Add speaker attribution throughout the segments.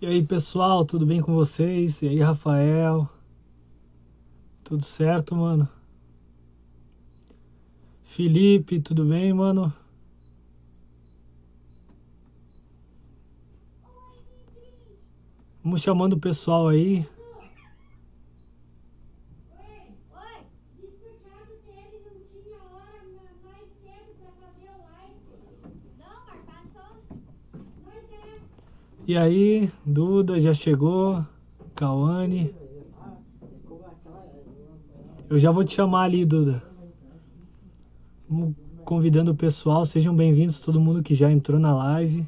Speaker 1: E aí, pessoal, tudo bem com vocês? E aí, Rafael? Tudo certo, mano? Felipe, tudo bem, mano? Vamos chamando o pessoal aí. E aí, Duda já chegou? Cauane? Eu já vou te chamar ali, Duda. Vamos convidando o pessoal, sejam bem-vindos todo mundo que já entrou na live.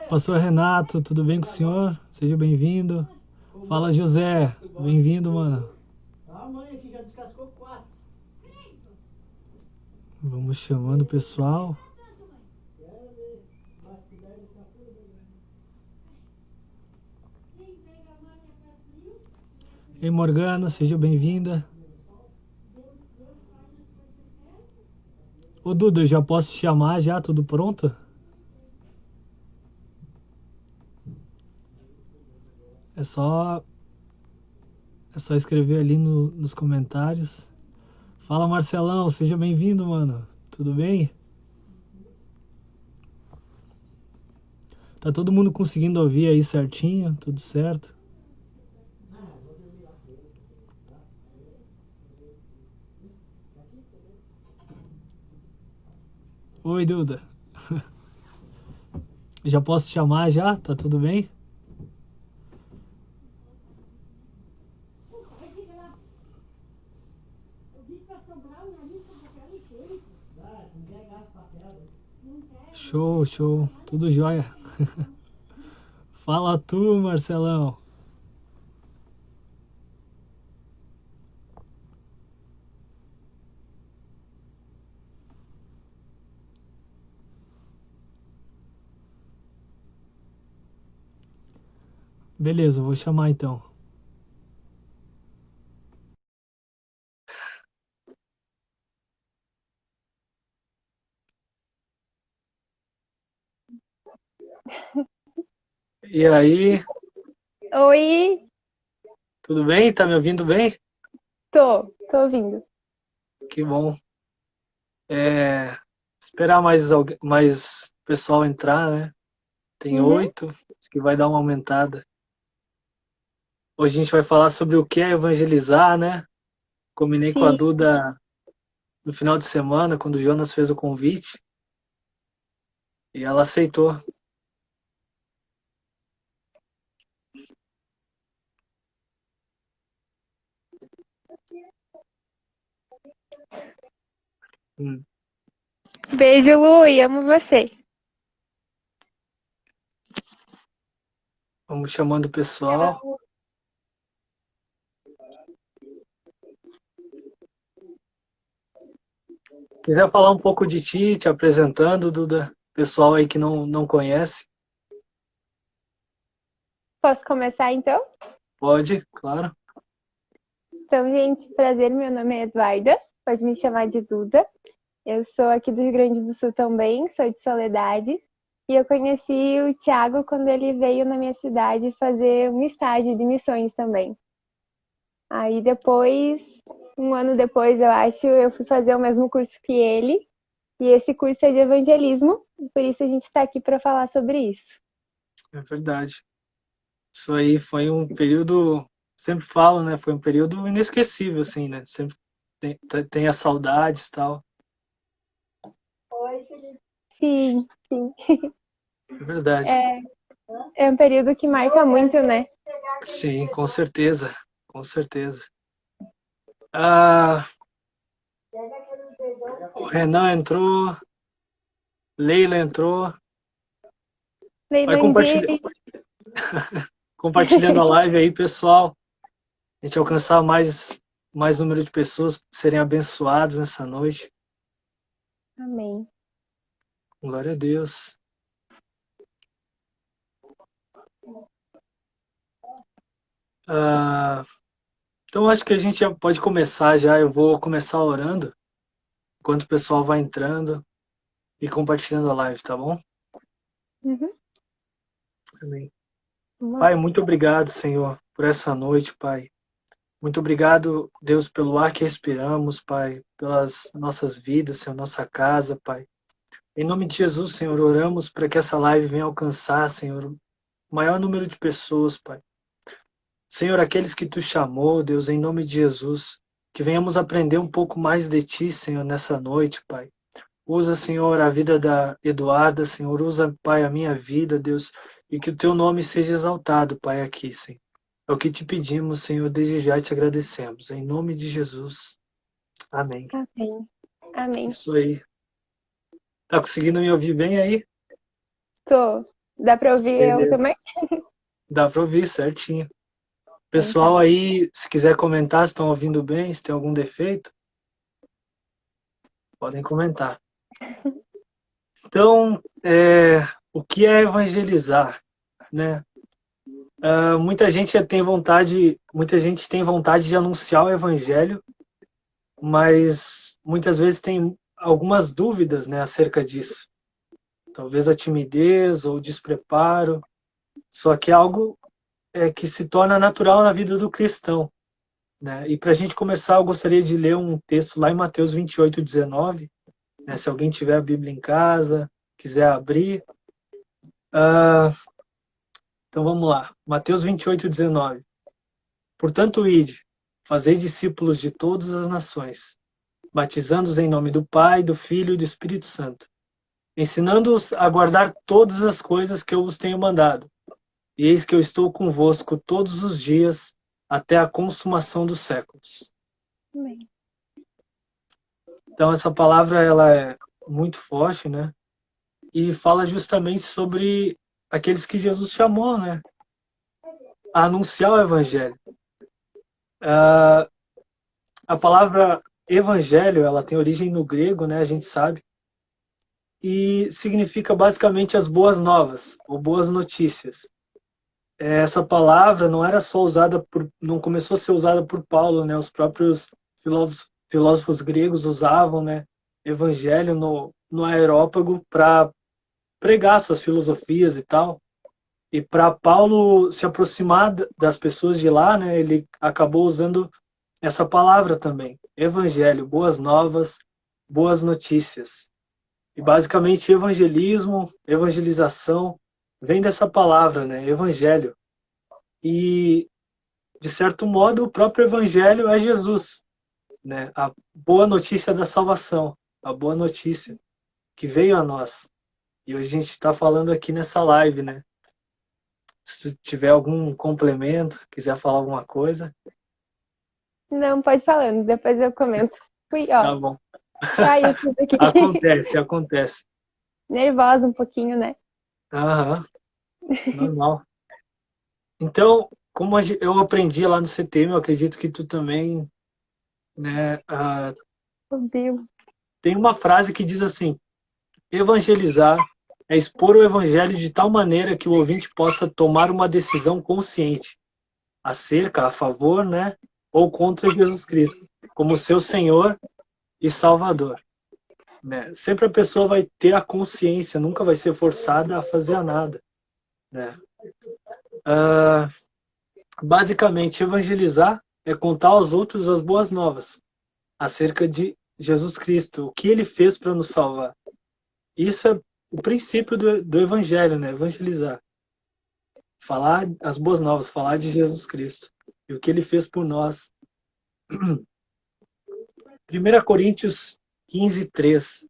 Speaker 1: Pastor Renato, tudo bem com o senhor? Seja bem-vindo. Fala, José, bem-vindo, mano. Vamos chamando o pessoal. Ei, Morgana, seja bem-vinda. Ô, Duda, eu já posso te chamar já? Tudo pronto? É só escrever ali nos comentários. Fala, Marcelão, seja bem-vindo, mano. Tudo bem? Tá todo mundo conseguindo ouvir aí certinho? Tudo certo? Oi, Duda. Já posso te chamar já? Tá tudo bem? Show, show. Tudo jóia. Fala tu, Marcelão. Beleza, vou chamar então. E aí,
Speaker 2: Oi,
Speaker 1: tudo bem? Tá me ouvindo bem?
Speaker 2: tô ouvindo.
Speaker 1: Que bom. Esperar mais pessoal entrar, né? Tem
Speaker 2: Uhum,
Speaker 1: 8, acho que vai dar uma aumentada. Hoje a gente vai falar sobre o que é evangelizar, né? Combinei com a
Speaker 2: sim.
Speaker 1: Duda no final de semana, quando o Jonas fez o convite, e ela aceitou. Hum,
Speaker 2: Beijo, Lu, e amo você.
Speaker 1: Vamos chamando o pessoal. Quiser falar um pouco de ti, te apresentando, Duda, pessoal aí que não conhece,
Speaker 2: Posso começar então?
Speaker 1: pode, claro.
Speaker 2: Então, gente, prazer, meu nome é Eduarda, pode me chamar de Duda. Eu sou aqui do Rio Grande do Sul também, sou de Soledade. E eu conheci o Thiago quando ele veio na minha cidade fazer um estágio de missões também. Aí depois, um ano depois, eu acho, eu fui fazer o mesmo curso que ele. E esse curso é de evangelismo, e por isso a gente está aqui para falar sobre isso.
Speaker 1: É verdade. Isso aí foi um período, sempre falo, né? Foi um período inesquecível, assim, né? Sempre tem as saudades e tal.
Speaker 2: Sim, sim.
Speaker 1: É verdade.
Speaker 2: É, é um período que marca muito, né?
Speaker 1: Sim, com certeza. Com certeza. Ah, o Renan entrou, Leila entrou. Vai
Speaker 2: Leilandi,
Speaker 1: compartilhando a live aí, pessoal. A gente alcançar mais número de pessoas serem abençoadas nessa noite.
Speaker 2: Amém.
Speaker 1: Glória a Deus. Ah, então acho que a gente já pode começar já. Eu vou começar orando enquanto o pessoal vai entrando e compartilhando a live, tá bom?
Speaker 2: Uhum.
Speaker 1: Amém.
Speaker 2: Vamos lá.
Speaker 1: Pai, muito obrigado, Senhor, por essa noite, Pai. Muito obrigado, Deus, pelo ar que respiramos, Pai, pelas nossas vidas, Senhor, nossa casa, Pai. Em nome de Jesus, Senhor, oramos para que essa live venha alcançar, Senhor, o maior número de pessoas, Pai. Senhor, aqueles que Tu chamou, Deus, em nome de Jesus, que venhamos aprender um pouco mais de Ti, Senhor, nessa noite, Pai. Usa, Senhor, a vida da Eduarda, Senhor, usa, Pai, a minha vida, Deus, e que o Teu nome seja exaltado, Pai, aqui, Senhor. É o que te pedimos, Senhor, desde já te agradecemos. Em nome de Jesus. Amém.
Speaker 2: Amém. Amém.
Speaker 1: Isso aí. Tá conseguindo me ouvir bem aí?
Speaker 2: Tô. Dá pra ouvir eu
Speaker 1: Beleza.
Speaker 2: também?
Speaker 1: Dá pra ouvir certinho.
Speaker 2: Então tá.
Speaker 1: Pessoal aí, se quiser comentar, se estão ouvindo bem, se tem algum defeito, podem comentar. Então, o que é evangelizar, né? Muita gente tem vontade de anunciar o evangelho, mas muitas vezes tem algumas dúvidas, né, acerca disso. Talvez a timidez ou o despreparo, só que é algo que se torna natural na vida do cristão, né? E para a gente começar, eu gostaria de ler um texto lá em Mateus 28:19, né? Se alguém tiver a Bíblia em casa, quiser abrir. Então vamos lá, Mateus 28:19. Portanto, ide, fazei discípulos de todas as nações, batizando-os em nome do Pai, do Filho e do Espírito Santo, ensinando-os a guardar todas as coisas que eu vos tenho mandado. E eis que eu estou convosco todos os dias, até a consumação dos séculos.
Speaker 2: Amém.
Speaker 1: Então essa palavra ela é muito forte, né? E fala justamente sobre aqueles que Jesus chamou, né? A anunciar o evangelho. A palavra evangelho, ela tem origem no grego, né? A gente sabe. E significa basicamente as boas novas, ou boas notícias. Essa palavra não era só não começou a ser usada por Paulo, né? Os próprios filósofos gregos usavam, né? Evangelho no aerópago para pregar suas filosofias e tal. E para Paulo se aproximar das pessoas de lá, né? Ele acabou usando essa palavra também, evangelho, boas novas, boas notícias. E basicamente evangelismo, evangelização vem dessa palavra, né? Evangelho. E de certo modo o próprio evangelho é Jesus, né? A boa notícia da salvação, a boa notícia que veio a nós. E hoje a gente está falando aqui nessa live, né? Se tiver algum complemento, quiser falar alguma coisa,
Speaker 2: Não, pode ir falando, depois eu comento. Fui,
Speaker 1: tá
Speaker 2: ó,
Speaker 1: bom.
Speaker 2: caiu tudo aqui.
Speaker 1: Acontece, acontece.
Speaker 2: Nervosa um pouquinho, né?
Speaker 1: Aham, normal. Então, como eu aprendi lá no CTM, eu acredito que tu também, né?
Speaker 2: Meu Deus.
Speaker 1: Tem uma frase que diz assim: evangelizar é expor o evangelho de tal maneira que o ouvinte possa tomar uma decisão consciente acerca, a favor, né? Ou contra Jesus Cristo, como seu Senhor e Salvador. Né? Sempre a pessoa vai ter a consciência, nunca vai ser forçada a fazer nada. Né? Basicamente, evangelizar é contar aos outros as boas novas acerca de Jesus Cristo, o que ele fez para nos salvar. Isso é o princípio do evangelho, né? Evangelizar. Falar as boas novas, falar de Jesus Cristo e o que ele fez por nós. 1 Coríntios 15:3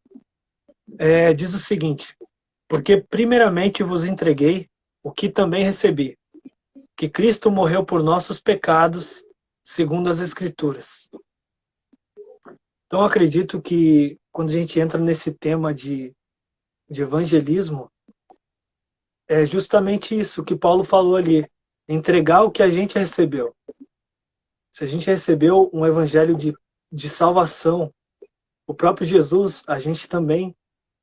Speaker 1: diz o seguinte: porque primeiramente vos entreguei o que também recebi, que Cristo morreu por nossos pecados, segundo as Escrituras. Então, eu acredito que quando a gente entra nesse tema de evangelismo, é justamente isso que Paulo falou ali, entregar o que a gente recebeu. Se a gente recebeu um evangelho de salvação, o próprio Jesus, a gente também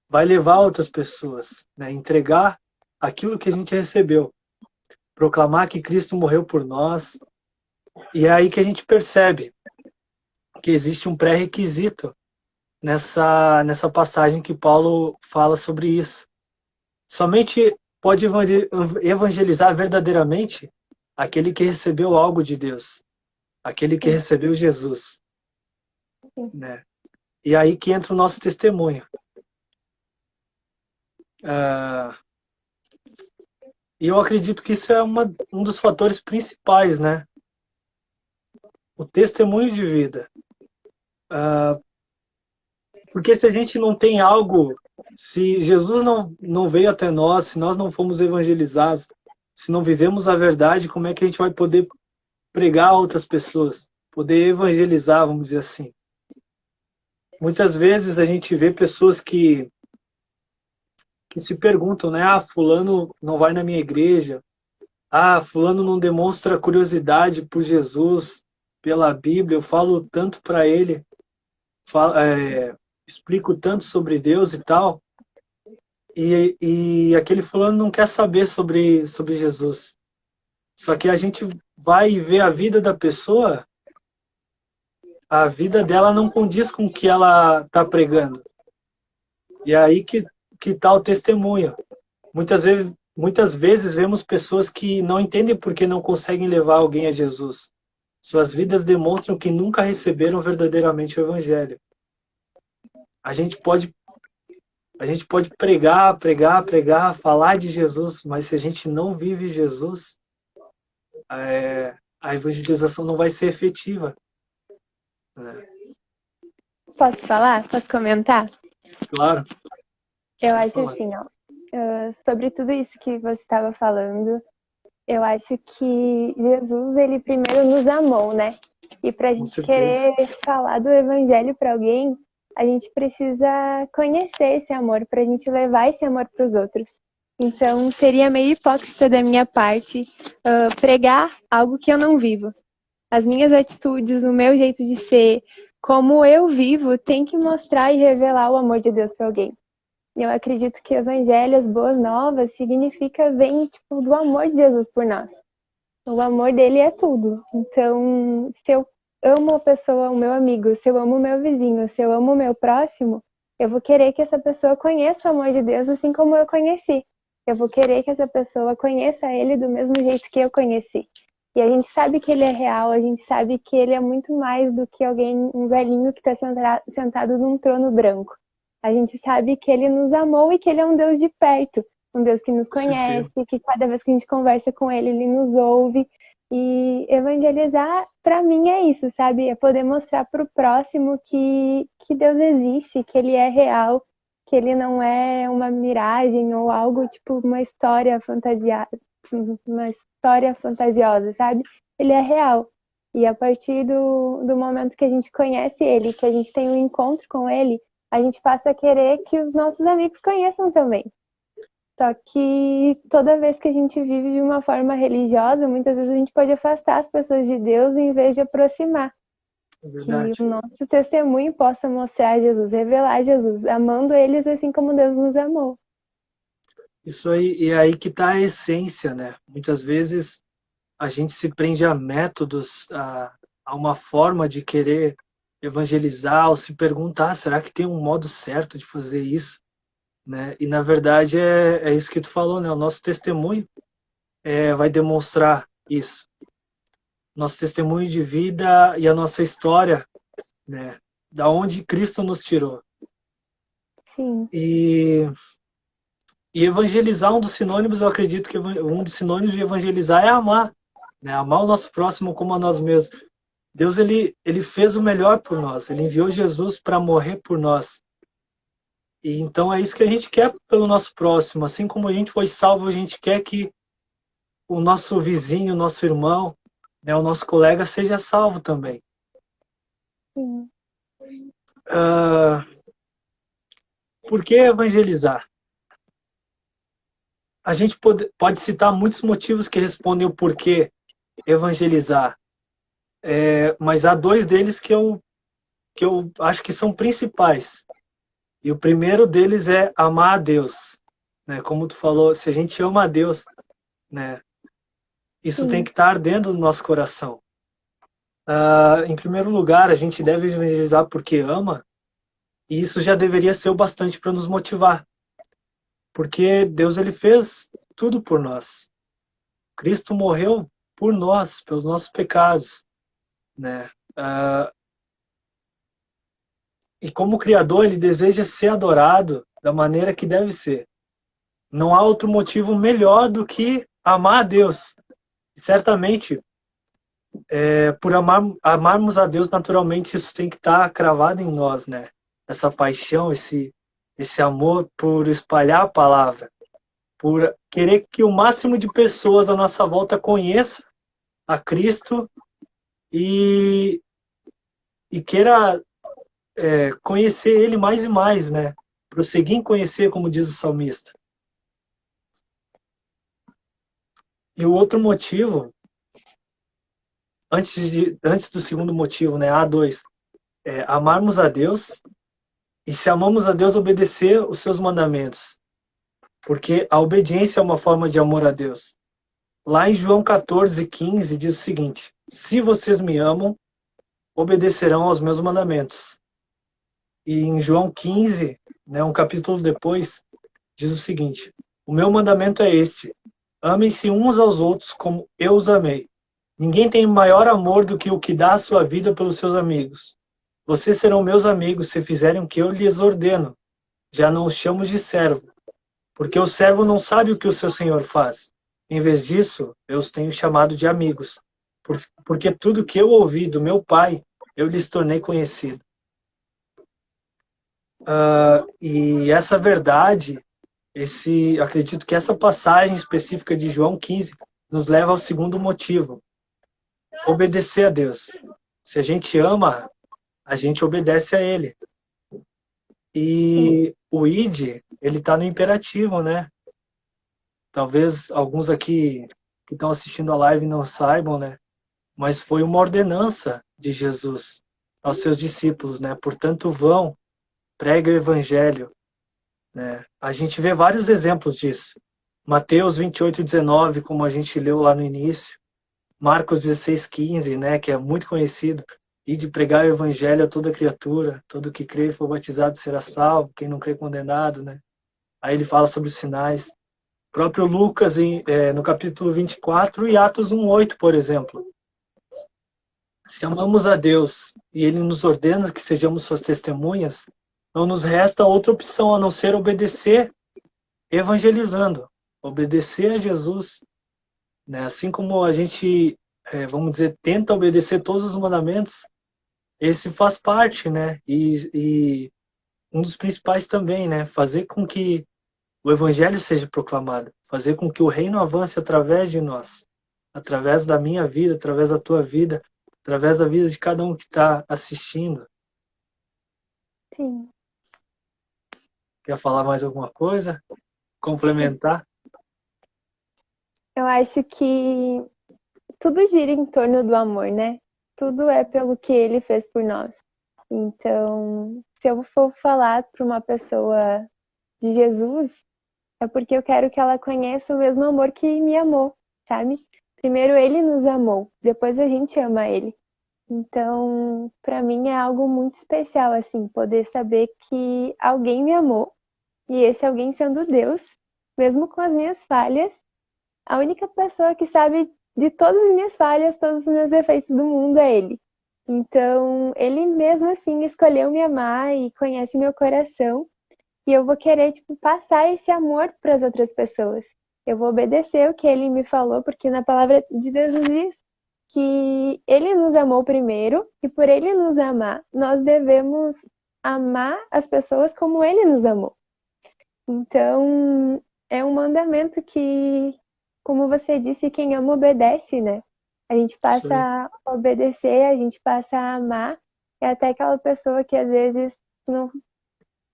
Speaker 1: vai levar outras pessoas, né? Entregar aquilo que a gente recebeu, proclamar que Cristo morreu por nós, e é aí que a gente percebe que existe um pré-requisito nessa passagem que Paulo fala sobre isso. Somente pode evangelizar verdadeiramente aquele que recebeu algo de Deus, aquele que recebeu Jesus, né? E aí que entra o nosso testemunho. E eu acredito que isso é um dos fatores principais, né? O testemunho de vida. Porque se a gente não tem algo, se Jesus não veio até nós, se nós não fomos evangelizados, se não vivemos a verdade, como é que a gente vai poder pregar a outras pessoas? Poder evangelizar, vamos dizer assim. Muitas vezes a gente vê pessoas que se perguntam, né? Ah, fulano não vai na minha igreja. Ah, fulano não demonstra curiosidade por Jesus, pela Bíblia. Eu falo tanto para ele, explico tanto sobre Deus e tal. E aquele fulano não quer saber sobre Jesus. Só que a gente vai ver a vida da pessoa, a vida dela não condiz com o que ela está pregando. E é aí que está o testemunho. Muitas vezes vemos pessoas que não entendem por que não conseguem levar alguém a Jesus. Suas vidas demonstram que nunca receberam verdadeiramente o Evangelho. A gente pode pregar, falar de Jesus, mas se a gente não vive Jesus, a evangelização não vai ser efetiva. Né?
Speaker 2: Posso falar? Posso comentar?
Speaker 1: Claro.
Speaker 2: Eu acho assim, ó, sobre tudo isso que você estava falando, eu acho que Jesus, ele primeiro nos amou, né? E para a gente querer falar do evangelho para alguém, a gente precisa conhecer esse amor, para a gente levar esse amor para os outros. Então, seria meio hipócrita da minha parte pregar algo que eu não vivo. As minhas atitudes, o meu jeito de ser, como eu vivo, tem que mostrar e revelar o amor de Deus para alguém. Eu acredito que o evangelho, as boas novas, vem do amor de Jesus por nós. O amor dele é tudo. Então, se eu amo a pessoa, o meu amigo, se eu amo o meu vizinho, se eu amo o meu próximo, eu vou querer que essa pessoa conheça o amor de Deus assim como eu conheci. Eu vou querer que essa pessoa conheça ele do mesmo jeito que eu conheci. E a gente sabe que ele é real, a gente sabe que ele é muito mais do que um velhinho que está sentado num trono branco. A gente sabe que ele nos amou e que ele é um Deus de perto, um Deus que nos conhece, que cada vez que a gente conversa com ele, ele nos ouve. E evangelizar, para mim, é isso, sabe? É poder mostrar para o próximo que Deus existe, que ele é real, que ele não é uma miragem ou algo tipo uma história fantasiosa, sabe? Ele é real. E a partir do momento que a gente conhece ele, que a gente tem um encontro com ele, a gente passa a querer que os nossos amigos conheçam também. Só que toda vez que a gente vive de uma forma religiosa, muitas vezes a gente pode afastar as pessoas de Deus em vez de aproximar. Que o nosso testemunho possa mostrar Jesus, revelar Jesus, amando eles assim como Deus nos amou.
Speaker 1: Isso aí, e é aí que está a essência, né? Muitas vezes a gente se prende a métodos, a uma forma de querer evangelizar ou se perguntar, será que tem um modo certo de fazer isso? Né? E na verdade é isso que tu falou, né? O nosso testemunho vai demonstrar isso. Nosso testemunho de vida e a nossa história, né? Da onde Cristo nos tirou.
Speaker 2: Sim.
Speaker 1: E evangelizar, um dos sinônimos, eu acredito que um dos sinônimos de evangelizar é amar, né? Amar o nosso próximo como a nós mesmos. Deus, ele fez o melhor por nós, ele enviou Jesus para morrer por nós. E então é isso que a gente quer pelo nosso próximo. Assim como a gente foi salvo, a gente quer que o nosso vizinho, o nosso irmão, né, o nosso colega seja salvo também.
Speaker 2: Sim.
Speaker 1: Por que evangelizar? A gente pode citar muitos motivos que respondem o porquê evangelizar. Mas há dois deles que eu que eu acho que são principais. E o primeiro deles é amar a Deus, né? Como tu falou, se a gente ama a Deus, né? Isso tem
Speaker 2: Sim,
Speaker 1: que estar ardendo no nosso coração. Em primeiro lugar, a gente deve evangelizar porque ama, e isso já deveria ser o bastante para nos motivar, porque Deus ele fez tudo por nós. Cristo morreu por nós, pelos nossos pecados, né? Ah, e como Criador, ele deseja ser adorado da maneira que deve ser. Não há outro motivo melhor do que amar a Deus. E certamente, por amarmos a Deus naturalmente, isso tem que estar cravado em nós, né? Essa paixão, esse amor por espalhar a palavra, por querer que o máximo de pessoas à nossa volta conheça a Cristo e, e queira conhecer Ele mais e mais, né? Prosseguir em conhecer, como diz o salmista. E o outro motivo, antes do segundo motivo, né? A2, é amarmos a Deus e se amamos a Deus, obedecer os seus mandamentos. Porque a obediência é uma forma de amor a Deus. Lá em João 14:15 diz o seguinte: se vocês me amam, obedecerão aos meus mandamentos. E em João 15, né, um capítulo depois, diz o seguinte: o meu mandamento é este: amem-se uns aos outros como eu os amei. Ninguém tem maior amor do que o que dá a sua vida pelos seus amigos. Vocês serão meus amigos se fizerem o que eu lhes ordeno. Já não os chamo de servo, porque o servo não sabe o que o seu senhor faz. Em vez disso, eu os tenho chamado de amigos, porque tudo que eu ouvi do meu pai, eu lhes tornei conhecido. E essa verdade, acredito que essa passagem específica de João 15 nos leva ao segundo motivo: obedecer a Deus. Se a gente ama, a gente obedece a Ele.
Speaker 2: sim,
Speaker 1: E o id, ele está no imperativo, né? Talvez alguns aqui que estão assistindo a live não saibam, né? Mas foi uma ordenança de Jesus aos seus discípulos, né? Portanto, vão, preguem o evangelho, né? A gente vê vários exemplos disso. Mateus 28:19, como a gente leu lá no início. Marcos 16:15, né? Que é muito conhecido. E de pregar o evangelho a toda criatura, todo que crê e for batizado será salvo, quem não crê condenado, né? Aí ele fala sobre os sinais. O próprio Lucas, no capítulo 24, e Atos 1:8, por exemplo. Se amamos a Deus e Ele nos ordena que sejamos suas testemunhas, não nos resta outra opção a não ser obedecer, evangelizando, obedecer a Jesus, né? Assim como a gente, vamos dizer, tenta obedecer todos os mandamentos, esse faz parte, né? E um dos principais também, né? Fazer com que o evangelho seja proclamado, fazer com que o reino avance através de nós, através da minha vida, através da tua vida, através da vida de cada um que está assistindo.
Speaker 2: sim.
Speaker 1: Quer falar mais alguma coisa? Complementar?
Speaker 2: Eu acho que tudo gira em torno do amor, né? Tudo é pelo que ele fez por nós. Então, se eu for falar para uma pessoa de Jesus, é porque eu quero que ela conheça o mesmo amor que me amou, sabe? Primeiro ele nos amou, depois a gente ama ele. Então, para mim é algo muito especial, assim, poder saber que alguém me amou, e esse alguém sendo Deus, mesmo com as minhas falhas, a única pessoa que sabe de todas as minhas falhas, todos os meus defeitos do mundo é ele. Então, ele mesmo assim escolheu me amar e conhece meu coração, e eu vou querer, tipo, passar esse amor para as outras pessoas. Eu vou obedecer o que ele me falou, porque na palavra de Deus diz que ele nos amou primeiro, e por ele nos amar, nós devemos amar as pessoas como ele nos amou. Então, é um mandamento que, como você disse, quem ama obedece, né? A gente
Speaker 1: Isso
Speaker 2: passa
Speaker 1: aí.
Speaker 2: a obedecer, a gente passa a amar, e até aquela pessoa que às vezes não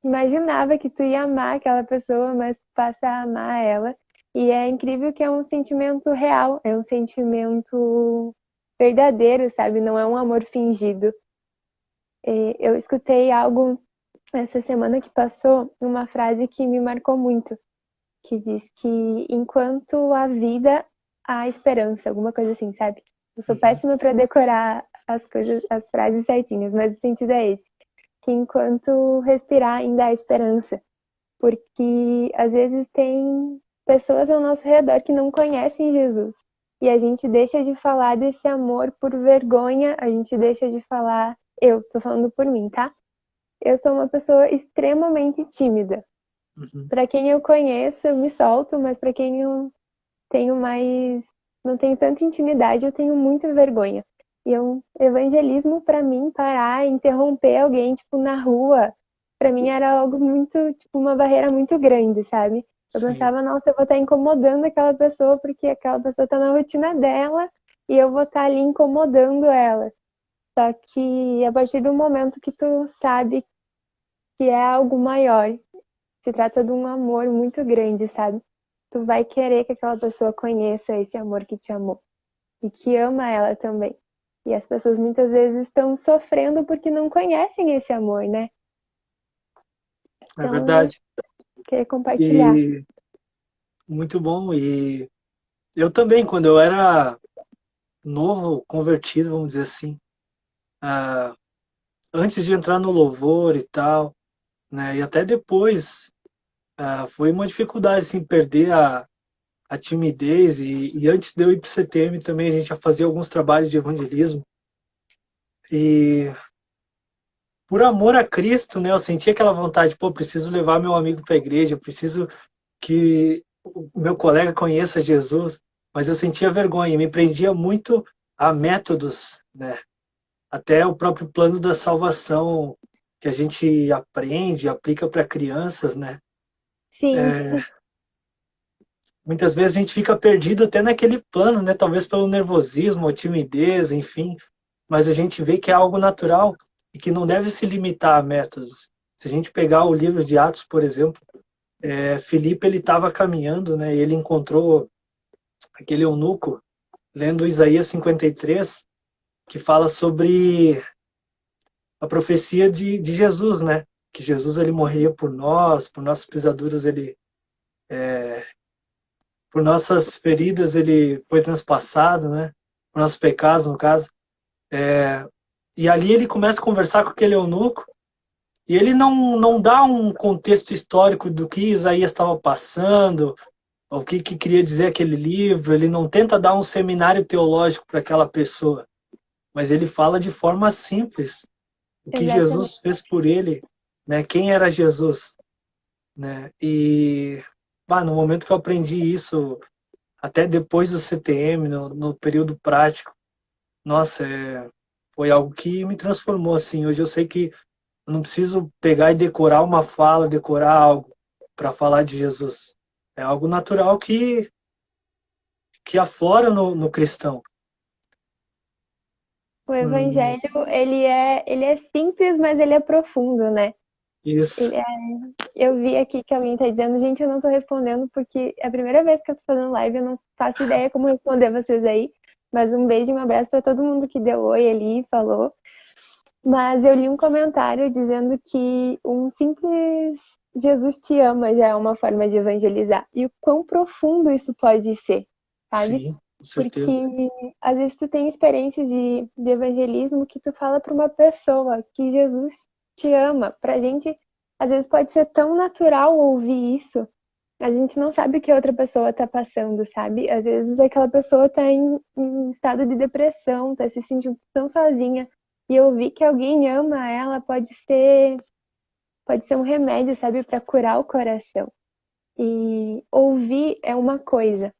Speaker 2: imaginava que tu ia amar aquela pessoa, mas tu passa a amar ela. E é incrível que é um sentimento real, é um sentimento verdadeiro, sabe? Não é um amor fingido. Eu escutei algo essa semana que passou, uma frase que me marcou muito, que diz que enquanto há vida, há esperança, alguma coisa assim, sabe? Eu sou
Speaker 1: Uhum.
Speaker 2: péssima para decorar as coisas, as frases certinhas, mas o sentido é esse, que enquanto respirar ainda há esperança, porque às vezes tem pessoas ao nosso redor que não conhecem Jesus. E a gente deixa de falar desse amor por vergonha, a gente deixa de falar, eu tô falando por mim, tá? Eu sou uma pessoa extremamente tímida.
Speaker 1: Uhum.
Speaker 2: Para quem eu conheço, eu me solto, mas para quem eu tenho mais, não tenho tanta intimidade, eu tenho muita vergonha. E o evangelismo para mim, parar, interromper alguém tipo na rua, para mim era algo muito, tipo uma barreira muito grande, sabe? Eu
Speaker 1: Sim.
Speaker 2: pensava, nossa, eu vou estar incomodando aquela pessoa porque aquela pessoa está na rotina dela e eu vou estar ali incomodando ela. Só que a partir do momento que tu sabe que é algo maior, se trata de um amor muito grande, sabe? Tu vai querer que aquela pessoa conheça esse amor que te amou e que ama ela também. E as pessoas muitas vezes estão sofrendo porque não conhecem esse amor, né?
Speaker 1: É
Speaker 2: Então eu
Speaker 1: verdade.
Speaker 2: queria compartilhar.
Speaker 1: E muito bom. E eu também, quando eu era novo, convertido, vamos dizer assim, ah, antes de entrar no louvor e tal, né, e até depois, foi uma dificuldade, assim, perder a timidez. E antes de eu ir para o CTM também, a gente já fazia alguns trabalhos de evangelismo. E por amor a Cristo, né, eu sentia aquela vontade, pô, preciso levar meu amigo para a igreja, preciso que o meu colega conheça Jesus, mas eu sentia vergonha, me prendia muito a métodos, né? Até o próprio plano da salvação que a gente aprende, aplica para crianças, né?
Speaker 2: Sim,
Speaker 1: Muitas vezes a gente fica perdido até naquele plano, né? Talvez pelo nervosismo, ou timidez, enfim, mas a gente vê que é algo natural e que não deve se limitar a métodos. Se a gente pegar o livro de Atos, por exemplo, Filipe ele estava caminhando, né? E ele encontrou aquele eunuco lendo Isaías 53, que fala sobre a profecia de Jesus, né? Que Jesus ele morria por nós, por nossas pisaduras ele, por nossas feridas ele foi transpassado, né? Por nossos pecados, no caso. E ali ele começa a conversar com aquele eunuco e ele não dá um contexto histórico do que Isaías estava passando, o que queria dizer aquele livro. Ele não tenta dar um seminário teológico para aquela pessoa, mas ele fala de forma simples o que
Speaker 2: exatamente.
Speaker 1: Jesus fez por ele, né? Quem era Jesus, né? E no momento que eu aprendi isso, até depois do CTM, no período prático, nossa, foi algo que me transformou assim. Hoje eu sei que eu não preciso pegar e decorar uma fala, decorar algo para falar de Jesus. É algo natural que aflora no cristão.
Speaker 2: O
Speaker 1: Hum,
Speaker 2: evangelho, ele é simples, mas ele é profundo, né?
Speaker 1: isso.
Speaker 2: Ele é Eu vi aqui que alguém tá dizendo, gente, eu não tô respondendo porque é a primeira vez que eu tô fazendo live, eu não faço ideia como responder vocês aí. Mas um beijo e um abraço pra todo mundo que deu oi ali e falou. Mas eu li um comentário dizendo que um simples Jesus te ama já é uma forma de evangelizar. E o quão profundo isso pode ser, sabe?
Speaker 1: Sim, com
Speaker 2: Porque
Speaker 1: certeza.
Speaker 2: às vezes tu tem experiências de evangelismo que tu fala para uma pessoa que Jesus te ama. Pra gente, às vezes pode ser tão natural ouvir isso. A gente não sabe o que a outra pessoa tá passando, sabe? Às vezes aquela pessoa tá em estado de depressão, tá se sentindo tão sozinha. E ouvir que alguém ama ela pode ser um remédio, sabe, para curar o coração. E ouvir é uma coisa,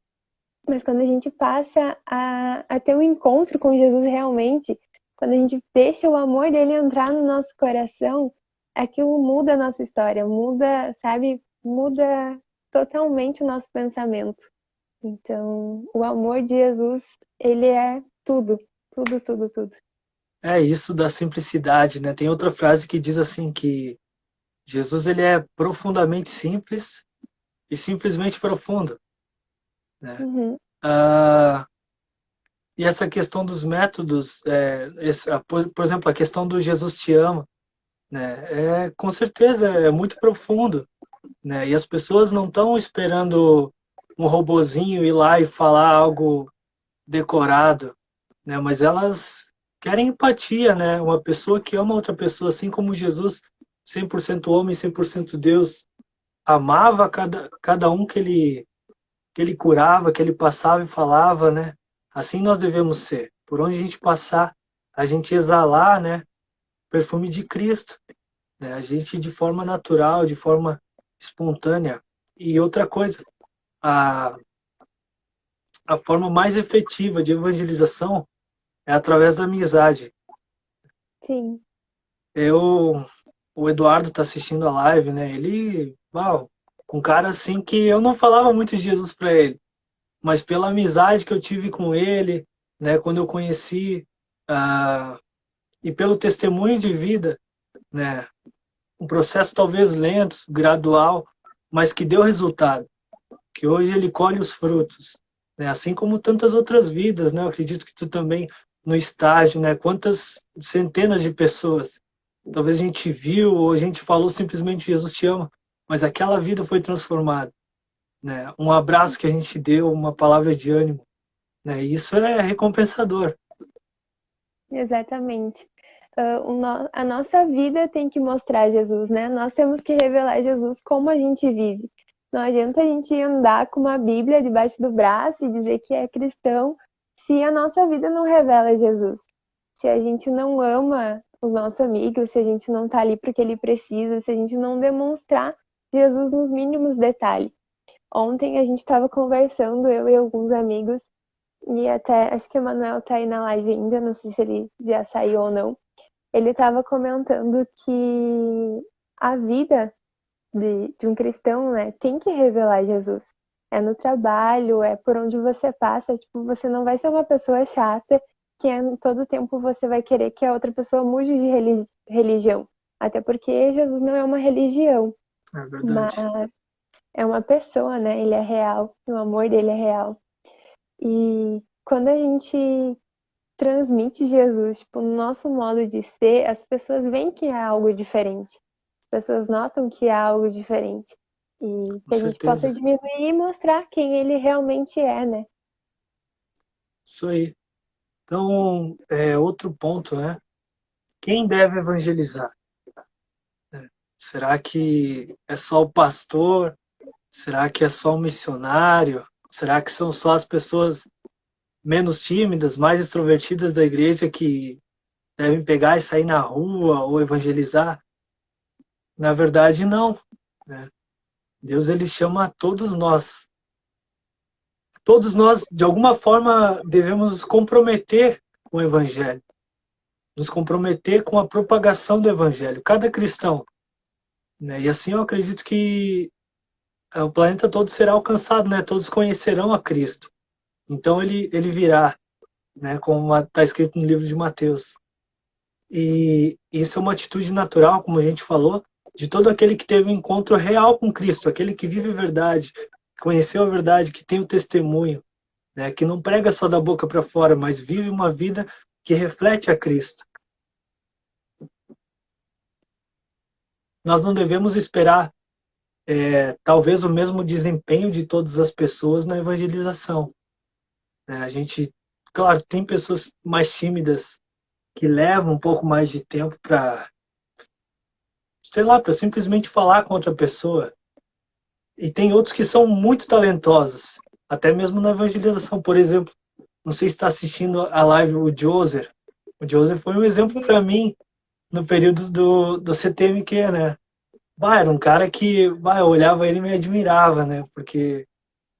Speaker 2: mas quando a gente passa a ter um encontro com Jesus realmente, quando a gente deixa o amor dele entrar no nosso coração, aquilo muda a nossa história, muda, sabe, muda totalmente o nosso pensamento. Então, o amor de Jesus, ele é tudo, tudo, tudo, tudo.
Speaker 1: É isso da simplicidade, né? Tem outra frase que diz assim que Jesus ele é profundamente simples e simplesmente profundo, né?
Speaker 2: Uhum.
Speaker 1: Ah, E essa questão dos métodos, por exemplo, a questão do Jesus te ama, né? Com certeza é muito profundo, né? E as pessoas não estão esperando um robozinho ir lá e falar algo decorado, né? Mas elas querem empatia, né? Uma pessoa que ama outra pessoa, assim como Jesus, 100% homem, 100% Deus, amava cada um que ele curava, que ele passava e falava, né? Assim nós devemos ser. Por onde a gente passar, a gente exalar, né? Perfume de Cristo, né? A gente de forma natural, de forma espontânea. E outra coisa, a, a forma mais efetiva de evangelização é através da amizade.
Speaker 2: Sim,
Speaker 1: Eu, o Eduardo tá assistindo a live, né? Ele, uau, um cara assim que eu não falava muito de Jesus para ele, mas pela amizade que eu tive com ele, né? Quando eu conheci, ah, e pelo testemunho de vida, né? Um processo talvez lento, gradual, mas que deu resultado, que hoje ele colhe os frutos, né? Assim como tantas outras vidas, né? Eu acredito que tu também no estágio, né? Quantas centenas de pessoas, talvez a gente viu ou a gente falou simplesmente Jesus te ama, mas aquela vida foi transformada, né? Um abraço que a gente deu, uma palavra de ânimo, né? Isso é recompensador.
Speaker 2: exatamente. A nossa vida tem que mostrar Jesus, né? Nós temos que revelar Jesus como a gente vive. Não adianta a gente andar com uma Bíblia debaixo do braço e dizer que é cristão se a nossa vida não revela Jesus. Se a gente não ama o nosso amigo, se a gente não tá ali porque ele precisa, se a gente não demonstrar Jesus nos mínimos detalhes. Ontem a gente estava conversando, eu e alguns amigos, e até acho que o Emanuel tá aí na live ainda, não sei se ele já saiu ou não. Ele estava comentando que a vida de um cristão, né, tem que revelar Jesus. É no trabalho, é por onde você passa. Tipo, você não vai ser uma pessoa chata que todo tempo você vai querer que a outra pessoa mude de religião. Até porque Jesus não é uma religião,
Speaker 1: É
Speaker 2: mas
Speaker 1: verdade.
Speaker 2: é uma pessoa, né? Ele é real, o amor dele é real. E quando a gente transmite Jesus, tipo, no nosso modo de ser, as pessoas veem que é algo diferente. As pessoas notam que é algo diferente. E
Speaker 1: Com
Speaker 2: que a gente possa
Speaker 1: certeza.
Speaker 2: diminuir e mostrar quem ele realmente é, né?
Speaker 1: Isso aí. Então, outro ponto, né? Quem deve evangelizar? Será que é só o pastor? Será que é só o missionário? Será que são só as pessoas menos tímidas, mais extrovertidas da igreja que devem pegar e sair na rua ou evangelizar? Na verdade, não, né? Deus ele chama a todos nós. Todos nós, de alguma forma, devemos nos comprometer com o evangelho, nos comprometer com a propagação do evangelho. Cada cristão, né? E assim eu acredito que o planeta todo será alcançado, né? Todos conhecerão a Cristo. Então ele virá, né? Como está escrito no livro de Mateus. E isso é uma atitude natural, como a gente falou, de todo aquele que teve um encontro real com Cristo, aquele que vive a verdade, conheceu a verdade, que tem o testemunho, né? Que não prega só da boca para fora, mas vive uma vida que reflete a Cristo. Nós não devemos esperar, talvez, o mesmo desempenho de todas as pessoas na evangelização, né? A gente, claro, tem pessoas mais tímidas que levam um pouco mais de tempo para, sei lá, para simplesmente falar com outra pessoa. E tem outros que são muito talentosos, até mesmo na evangelização. Por exemplo, não sei se está assistindo a live o Joser. O Joser foi um exemplo para mim no período do CTMQ, né? Bah, era um cara que, bah, eu olhava ele e me admirava, né? Porque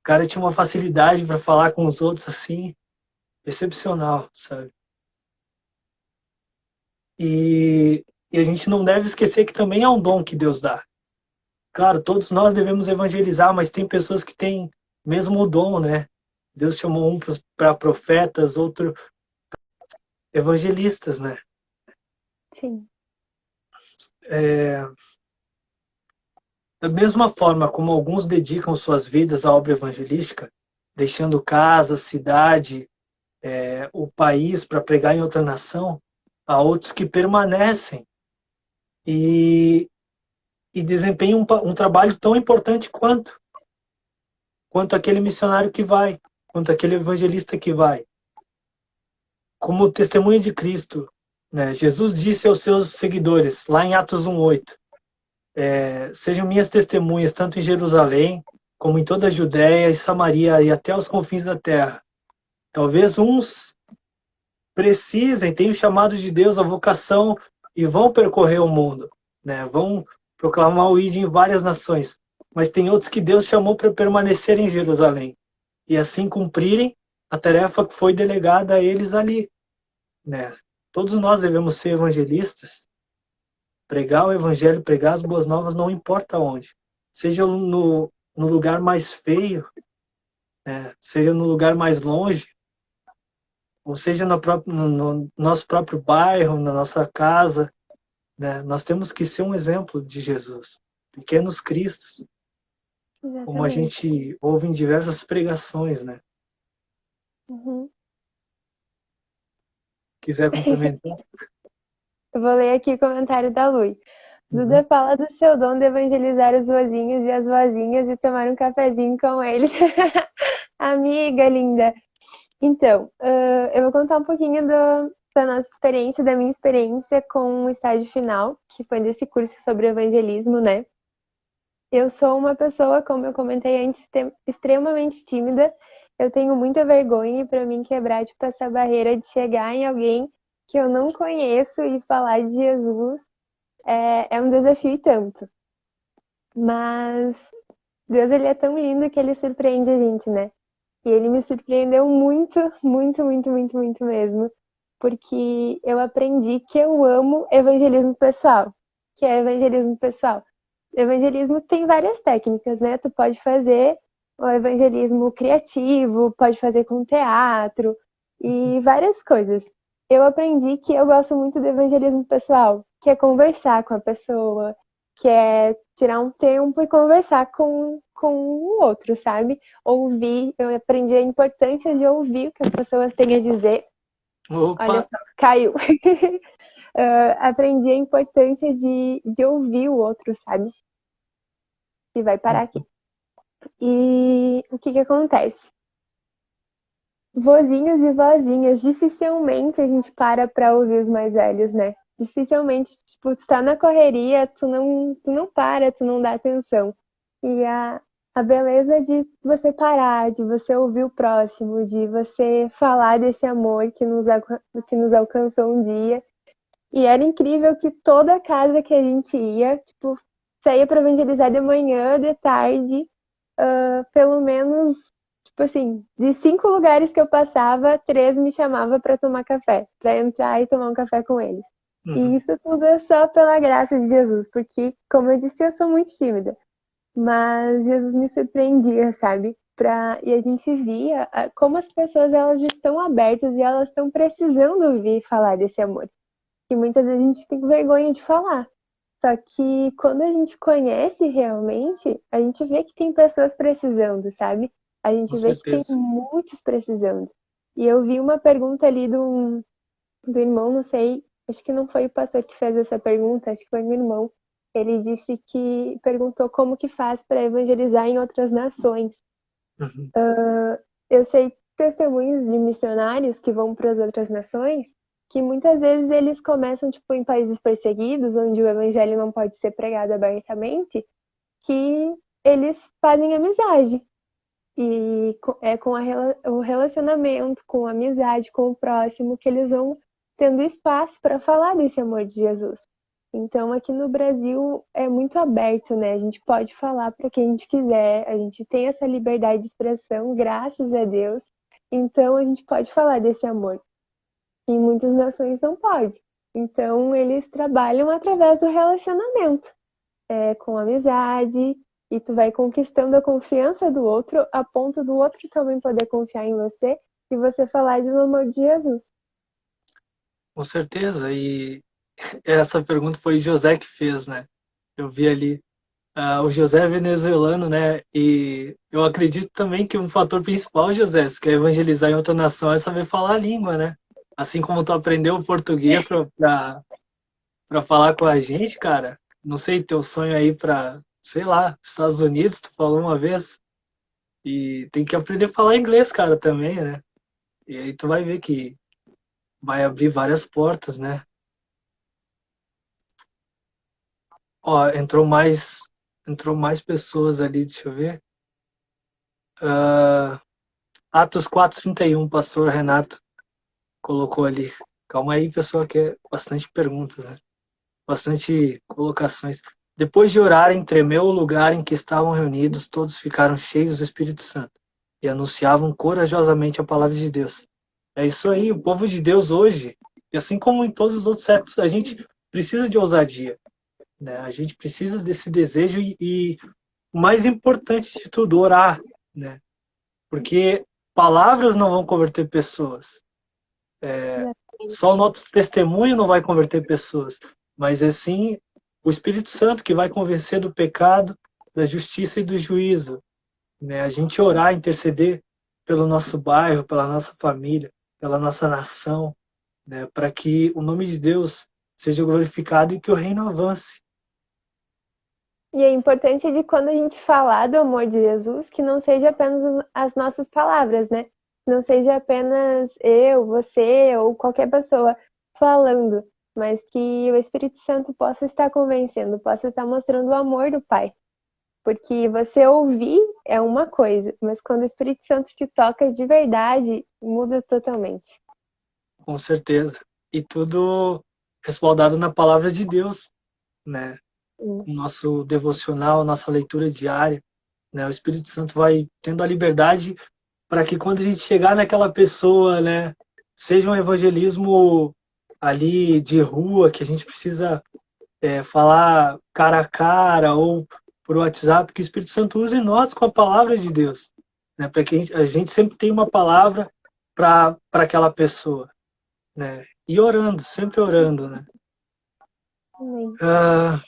Speaker 1: o cara tinha uma facilidade para falar com os outros assim, excepcional, sabe? E a gente não deve esquecer que também é um dom que Deus dá. Claro, todos nós devemos evangelizar, mas tem pessoas que têm mesmo o dom, né? Deus chamou um para profetas, outro evangelistas, né?
Speaker 2: Sim,
Speaker 1: É, da mesma forma como alguns dedicam suas vidas à obra evangelística, deixando casa, cidade, o país para pregar em outra nação, há outros que permanecem e, e desempenham um trabalho tão importante quanto aquele missionário que vai, quanto aquele evangelista que vai. Como testemunha de Cristo, né? Jesus disse aos seus seguidores, lá em Atos 1:8, sejam minhas testemunhas tanto em Jerusalém, como em toda a Judéia e Samaria e até os confins da terra. Talvez uns precisem, tenham o chamado de Deus, a vocação, e vão percorrer o mundo, né? Vão proclamar o ID em várias nações. Mas tem outros que Deus chamou para permanecer em Jerusalém e assim cumprirem a tarefa que foi delegada a eles ali, né? Todos nós devemos ser evangelistas, pregar o evangelho, pregar as boas novas, não importa onde. Seja no lugar mais feio, né? Seja no lugar mais longe, ou seja no nosso próprio bairro, na nossa casa, né? Nós temos que ser um exemplo de Jesus, pequenos cristos, como a
Speaker 2: Exatamente.
Speaker 1: gente ouve em diversas pregações, né?
Speaker 2: Uhum.
Speaker 1: Quiser complementar?
Speaker 2: Eu vou ler aqui o comentário da Lui.
Speaker 1: Uhum.
Speaker 2: Duda fala do seu dom de evangelizar os vozinhos e as vozinhas e tomar um cafezinho com eles. Amiga linda. Então, eu vou contar um pouquinho da nossa experiência, da minha experiência com o estágio final, que foi desse curso sobre evangelismo, né? Eu sou uma pessoa, como eu comentei antes, extremamente tímida. Eu tenho muita vergonha e para mim quebrar, tipo, essa barreira de chegar em alguém que eu não conheço e falar de Jesus é um desafio e tanto. Mas Deus, ele é tão lindo que ele surpreende a gente, né? E ele me surpreendeu muito, muito, muito, muito, muito mesmo. Porque eu aprendi que eu amo evangelismo pessoal. Que é evangelismo pessoal. Evangelismo tem várias técnicas, né? Tu pode fazer o evangelismo criativo, pode fazer com teatro e várias coisas. Eu aprendi que eu gosto muito do evangelismo pessoal, que é conversar com a pessoa, que é tirar um tempo e conversar com o outro, sabe? Ouvir, eu aprendi a importância de ouvir o que as pessoas têm a dizer. Olha
Speaker 1: Opa!
Speaker 2: só, caiu. Aprendi a importância de ouvir o outro, sabe? E vai parar aqui. E o que acontece? Vozinhos e vozinhas, dificilmente a gente para ouvir os mais velhos, né? Dificilmente, tipo, tu tá na correria, tu não para, tu não dá atenção. E a beleza de você parar, de você ouvir o próximo, de você falar desse amor que nos alcançou um dia. E era incrível que toda casa que a gente ia, tipo, saía para evangelizar de manhã, de tarde, pelo menos, tipo assim, de 5 lugares que eu passava, 3 me chamava para tomar café, para entrar e tomar um café com eles. E
Speaker 1: Uhum.
Speaker 2: isso tudo é só pela graça de Jesus, porque, como eu disse, eu sou muito tímida. Mas Jesus me surpreendia, sabe? E a gente via como as pessoas elas estão abertas e elas estão precisando ouvir falar desse amor. E muitas vezes a gente tem vergonha de falar. Só que quando a gente conhece realmente, a gente vê que tem pessoas precisando, sabe? A
Speaker 1: Com
Speaker 2: gente vê que tem
Speaker 1: certeza.
Speaker 2: muitos precisando. E eu vi uma pergunta ali do irmão, não sei, acho que não foi o pastor que fez essa pergunta, acho que foi meu irmão. Ele disse que perguntou como que faz para evangelizar em outras nações.
Speaker 1: Uhum.
Speaker 2: Eu sei testemunhos de missionários que vão para as outras nações que muitas vezes eles começam tipo em países perseguidos, onde o evangelho não pode ser pregado abertamente, que eles fazem amizade. E é com o relacionamento, com a amizade, com o próximo, que eles vão tendo espaço para falar desse amor de Jesus. Então, aqui no Brasil é muito aberto, né? A gente pode falar para quem a gente quiser, a gente tem essa liberdade de expressão, graças a Deus. Então, a gente pode falar desse amor. Em muitas nações não pode. Então, eles trabalham através do relacionamento, com amizade, e tu vai conquistando a confiança do outro, a ponto do outro também poder confiar em você e você falar de um amor de Jesus.
Speaker 1: Com certeza. E essa pergunta foi José que fez, né? Eu vi ali. O José é venezuelano, né? E eu acredito também que um fator principal, José, se quer evangelizar em outra nação, é saber falar a língua, né? Assim como tu aprendeu o português pra falar com a gente, cara. Não sei, teu sonho aí pra, sei lá, Estados Unidos, tu falou uma vez. E tem que aprender a falar inglês, cara, também, né? E aí tu vai ver que vai abrir várias portas, né? Ó, entrou mais pessoas ali, deixa eu ver. Ah, Atos 4:31, pastor Renato colocou ali. Calma aí, pessoal, que é bastante perguntas, né? Bastante colocações. Depois de orarem, tremeu o lugar em que estavam reunidos, todos ficaram cheios do Espírito Santo e anunciavam corajosamente a palavra de Deus. É isso aí, o povo de Deus hoje, e assim como em todos os outros séculos, a gente precisa de ousadia, né? A gente precisa desse desejo e o mais importante de tudo, orar, né? Porque palavras não vão converter pessoas. Só o
Speaker 2: Exatamente.
Speaker 1: nosso testemunho não vai converter pessoas, mas é sim o Espírito Santo que vai convencer do pecado, da justiça e do juízo, né? A gente orar, interceder pelo nosso bairro, pela nossa família, pela nossa nação, né? Para que o nome de Deus seja glorificado e que o reino avance.
Speaker 2: E a importância de quando a gente falar do amor de Jesus, que não seja apenas as nossas palavras, né? Não seja apenas eu, você ou qualquer pessoa falando, mas que o Espírito Santo possa estar convencendo, possa estar mostrando o amor do Pai. Porque você ouvir é uma coisa, mas quando o Espírito Santo te toca de verdade, muda totalmente.
Speaker 1: Com certeza. E tudo respaldado na palavra de Deus, né?
Speaker 2: Sim.
Speaker 1: O nosso devocional, nossa leitura diária, né? O Espírito Santo vai tendo a liberdade para que quando a gente chegar naquela pessoa, né, seja um evangelismo ali de rua, que a gente precisa falar cara a cara ou por WhatsApp, que o Espírito Santo use nós com a palavra de Deus, né, para que a gente sempre tenha uma palavra para aquela pessoa, né, e orando, sempre orando, né.
Speaker 2: Amém.
Speaker 1: Ah,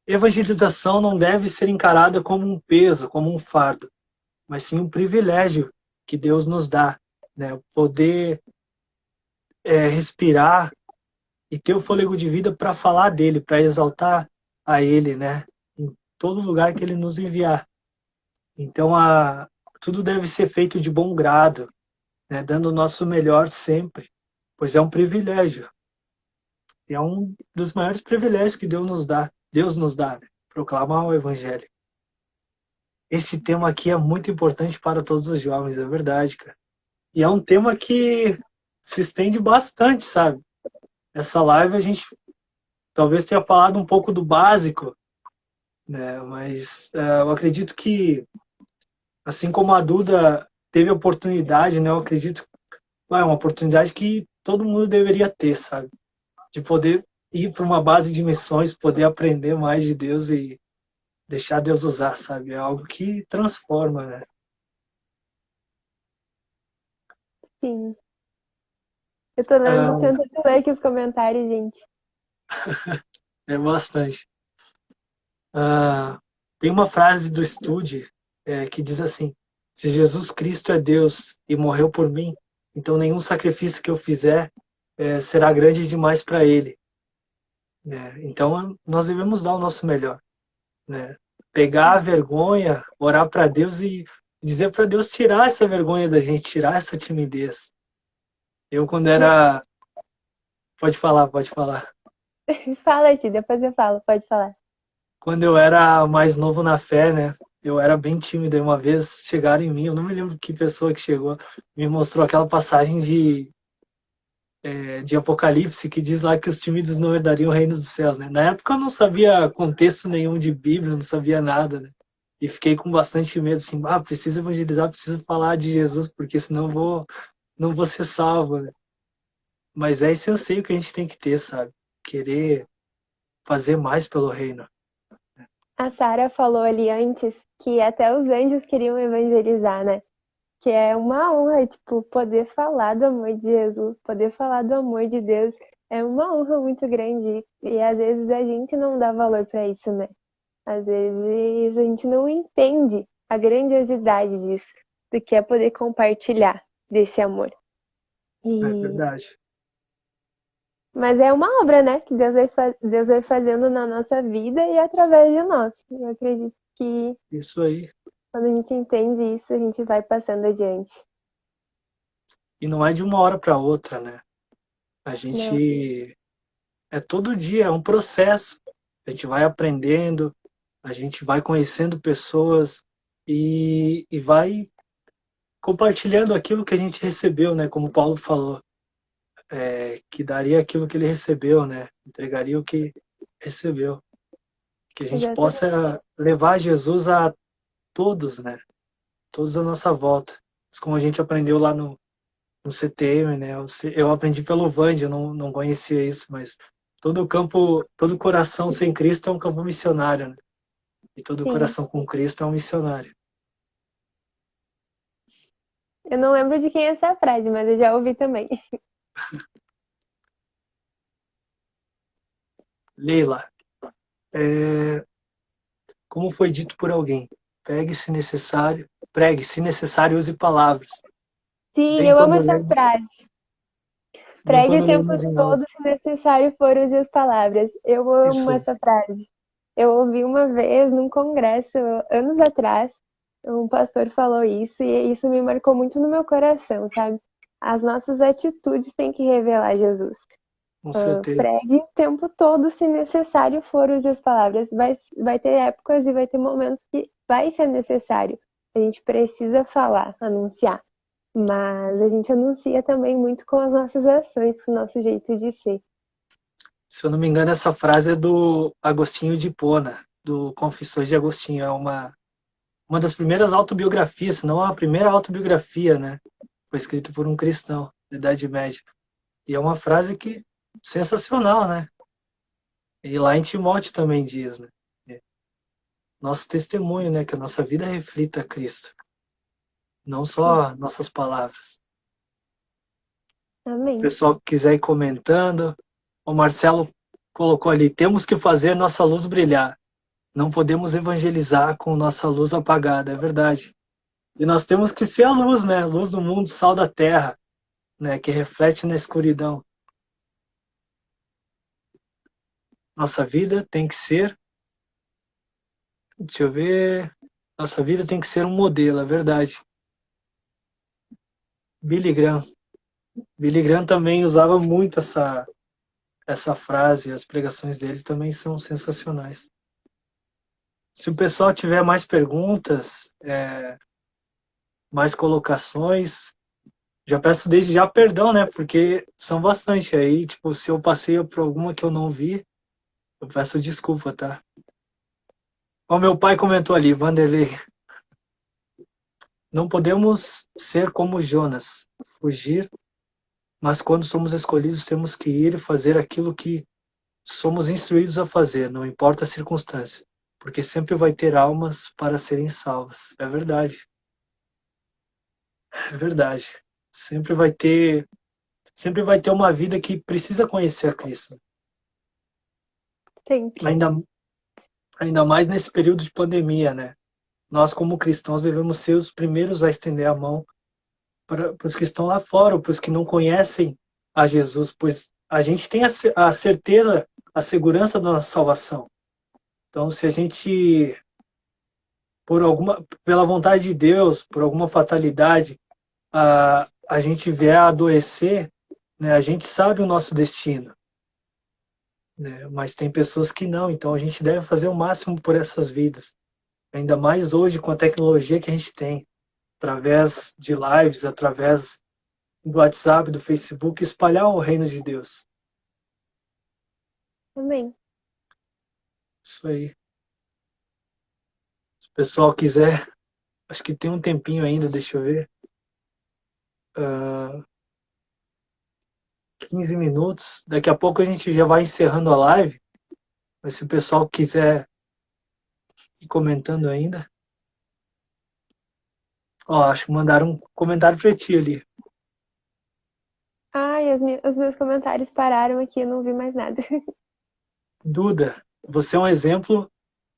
Speaker 1: evangelização não deve ser encarada como um peso, como um fardo, mas sim um privilégio que Deus nos dá, né, poder respirar e ter o fôlego de vida para falar dele, para exaltar a ele, né? Em todo lugar que ele nos enviar. Então, tudo deve ser feito de bom grado, né? Dando o nosso melhor sempre, pois é um privilégio. E é um dos maiores privilégios que Deus nos dá, né? Proclamar o evangelho. Este tema aqui é muito importante para todos os jovens, é verdade, cara. E é um tema que se estende bastante, sabe? Essa live a gente talvez tenha falado um pouco do básico, né? Mas eu acredito que, assim como a Duda teve a oportunidade, né? Eu acredito que é uma oportunidade que todo mundo deveria ter, sabe? De poder ir para uma base de missões, poder aprender mais de Deus e deixar Deus usar, sabe? É algo que transforma, né?
Speaker 2: Sim. Eu tô
Speaker 1: Ah,
Speaker 2: tentando ler aqui os comentários, gente.
Speaker 1: é bastante. Tem uma frase do Stude que diz assim: se Jesus Cristo é Deus e morreu por mim, então nenhum sacrifício que eu fizer será grande demais para ele, né? Então nós devemos dar o nosso melhor, né? Pegar a vergonha, orar para Deus e dizer para Deus tirar essa vergonha da gente, tirar essa timidez. Eu quando era, pode falar, pode falar.
Speaker 2: Fala, Ti, depois eu falo, pode falar.
Speaker 1: Quando eu era mais novo na fé, né? Eu era bem tímido. E uma vez chegaram em mim, eu não me lembro que pessoa que chegou, me mostrou aquela passagem de Apocalipse que diz lá que os tímidos não herdariam o reino dos céus, né? Na época eu não sabia contexto nenhum de Bíblia, não sabia nada, né? E fiquei com bastante medo, assim, preciso evangelizar, preciso falar de Jesus, porque senão não vou ser salvo, né? Mas é esse anseio que a gente tem que ter, sabe? Querer fazer mais pelo reino.
Speaker 2: A Sara falou ali antes que até os anjos queriam evangelizar, né? Que é uma honra, tipo, poder falar do amor de Jesus, poder falar do amor de Deus. É uma honra muito grande. E às vezes a gente não dá valor pra isso, né? Às vezes a gente não entende a grandiosidade disso, do que é poder compartilhar desse amor.
Speaker 1: É
Speaker 2: E...
Speaker 1: verdade.
Speaker 2: Mas é uma obra, né, que Deus vai fazendo na nossa vida e através de nós. Eu acredito que
Speaker 1: Isso aí.
Speaker 2: quando a gente entende isso, a gente vai passando adiante.
Speaker 1: E não é de uma hora para outra, né? A
Speaker 2: Não,
Speaker 1: gente é todo dia, é um processo. A gente vai aprendendo, a gente vai conhecendo pessoas e vai compartilhando aquilo que a gente recebeu, né? Como Paulo falou, que daria aquilo que ele recebeu, né? Entregaria o que recebeu. Que a gente
Speaker 2: exatamente.
Speaker 1: possa levar Jesus a todos, né? Todos à nossa volta. Mas como a gente aprendeu lá no CTM, né? Eu aprendi pelo Vand, eu não conhecia isso, mas todo campo, todo coração sem Cristo é um campo missionário, né? E todo
Speaker 2: Sim.
Speaker 1: coração com Cristo é um missionário.
Speaker 2: Eu não lembro de quem é essa frase, mas eu já ouvi também.
Speaker 1: Leila, é, como foi dito por alguém, pregue, se necessário, use palavras,
Speaker 2: Sim,
Speaker 1: bem
Speaker 2: eu amo
Speaker 1: quando
Speaker 2: essa
Speaker 1: lemos,
Speaker 2: frase.
Speaker 1: bem
Speaker 2: Pregue
Speaker 1: quando
Speaker 2: o tempo
Speaker 1: lemos em
Speaker 2: todo,
Speaker 1: off.
Speaker 2: se necessário for, use as palavras. Eu amo
Speaker 1: Isso,
Speaker 2: essa frase. Eu ouvi uma vez num congresso, anos atrás, um pastor falou isso e isso me marcou muito no meu coração, sabe? As nossas atitudes têm que revelar Jesus.
Speaker 1: com certeza.
Speaker 2: Pregue o tempo todo, se necessário for, use as palavras. Vai ter épocas e vai ter momentos que vai ser necessário. A gente precisa falar, anunciar. Mas a gente anuncia também muito com as nossas ações, com o nosso jeito de ser.
Speaker 1: Se eu não me engano, essa frase é do Agostinho de Hipona, do Confissões de Agostinho. É uma das primeiras autobiografias, se não a primeira autobiografia, né? Foi escrito por um cristão da Idade Média. E é uma frase que sensacional, né? E lá em Timóteo também diz, né? Nosso testemunho, né? Que a nossa vida reflita Cristo, não só nossas palavras. O
Speaker 2: Amém.
Speaker 1: pessoal que quiser ir comentando, o Marcelo colocou ali, temos que fazer nossa luz brilhar. Não podemos evangelizar com nossa luz apagada, é verdade. E nós temos que ser a luz, né? Luz do mundo, sal da terra, né? Que reflete na escuridão. Nossa vida tem que ser, deixa eu ver, nossa vida tem que ser um modelo, é verdade. Billy Graham. Billy Graham também usava muito essa frase, as pregações dele também são sensacionais. Se o pessoal tiver mais perguntas, mais colocações, já peço desde já perdão, né? Porque são bastante aí, tipo, se eu passei por alguma que eu não vi, eu peço desculpa, tá? O meu pai comentou ali, Vanderlei, não podemos ser como Jonas, fugir, mas quando somos escolhidos temos que ir e fazer aquilo que somos instruídos a fazer, não importa a circunstância, porque sempre vai ter almas para serem salvas. É verdade, é verdade. Sempre vai ter uma vida que precisa conhecer a Cristo.
Speaker 2: Sempre.
Speaker 1: Ainda, ainda mais nesse período de pandemia, né? Nós, como cristãos, devemos ser os primeiros a estender a mão para os que estão lá fora, para os que não conhecem a Jesus, pois a gente tem a certeza, a segurança da nossa salvação. Então, se a gente, pela vontade de Deus, por alguma fatalidade, a gente vier a adoecer, né, a gente sabe o nosso destino, né, mas tem pessoas que não, então a gente deve fazer o máximo por essas vidas, ainda mais hoje com a tecnologia que a gente tem, através de lives, através do WhatsApp, do Facebook, espalhar o reino de Deus.
Speaker 2: Amém.
Speaker 1: Isso aí. Se o pessoal quiser, acho que tem um tempinho ainda, deixa eu ver. 15 minutos. Daqui a pouco a gente já vai encerrando a live. Mas se o pessoal quiser ir comentando ainda. Ó, acho que mandaram um comentário pra ti ali.
Speaker 2: Ai, os meus comentários pararam aqui, eu não vi mais nada.
Speaker 1: Duda, você é um exemplo